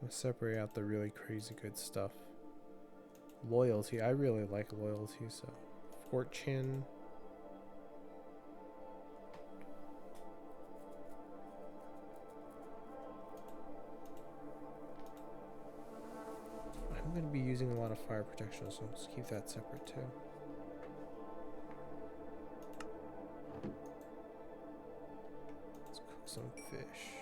I'm gonna separate out the really crazy good stuff. Loyalty. I really like loyalty, so. Fortune. I'm going to be using a lot of fire protection, so let's keep that separate too. Let's cook some fish.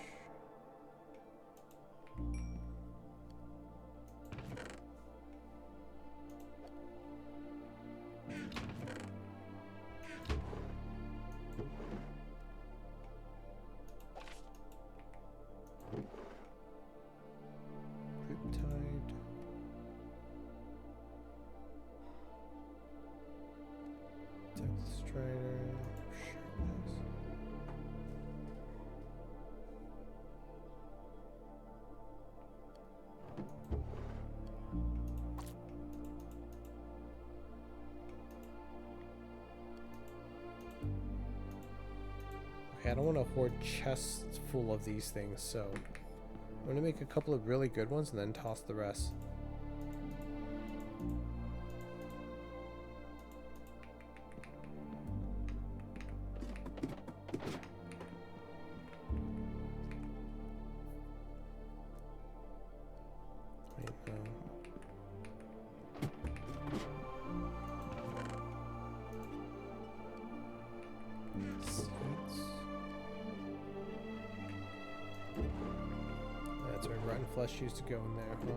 I don't want to hoard chests full of these things, so I'm going to make a couple of really good ones and then toss the rest. That's where rotten flesh used to go in there, huh?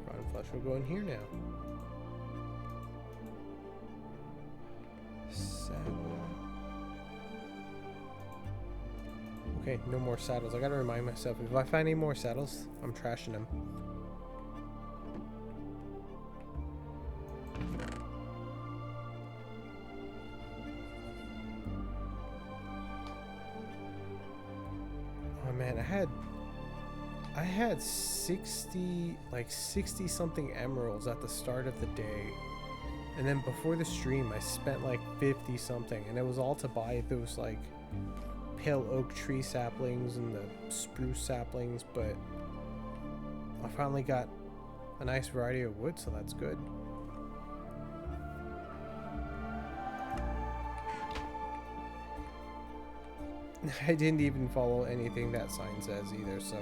Rotten flesh will go in here now. Saddle. Okay, no more saddles. I gotta remind myself, if I find any more saddles, I'm trashing them. Man, I had 60 something emeralds at the start of the day, and then before the stream I spent like 50 something, and it was all to buy those like pale oak tree saplings and the spruce saplings, but I finally got a nice variety of wood, so that's good. I didn't even follow anything that sign says either, so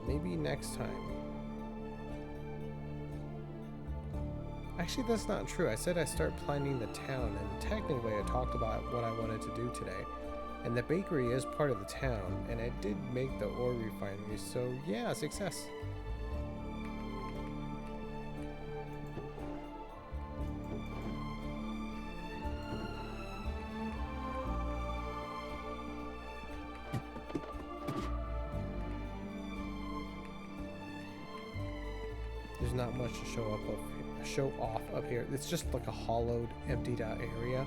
maybe next time. Actually, that's not true. I said I start planning the town, and technically I talked about what I wanted to do today. And the bakery is part of the town, and I did make the ore refinery, so yeah, success. There's not much to show off up here. It's just like a hollowed, emptied out area.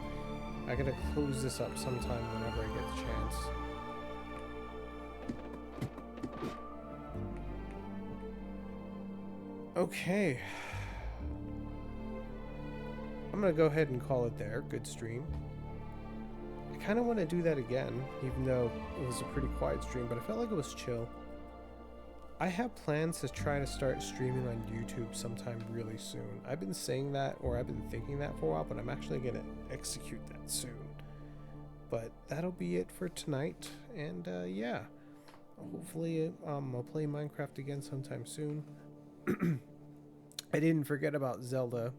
I gotta close this up sometime whenever I get the chance. Okay. I'm gonna go ahead and call it there. Good stream. I kind of want to do that again, even though it was a pretty quiet stream, but I felt like it was chill. I have plans to try to start streaming on YouTube sometime really soon. I've been saying that, or I've been thinking that for a while, but I'm actually going to execute that soon. But that'll be it for tonight, and yeah. Hopefully I'll play Minecraft again sometime soon. I didn't forget about Zelda,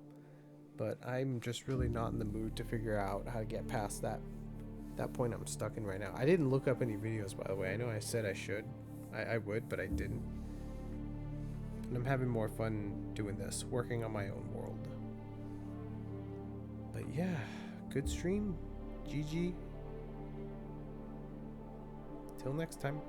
but I'm just really not in the mood to figure out how to get past that point I'm stuck in right now. I didn't look up any videos, by the way. I know I said I should. I would, but I didn't. And I'm having more fun doing this, working on my own world. But yeah, good stream. GG. Till next time.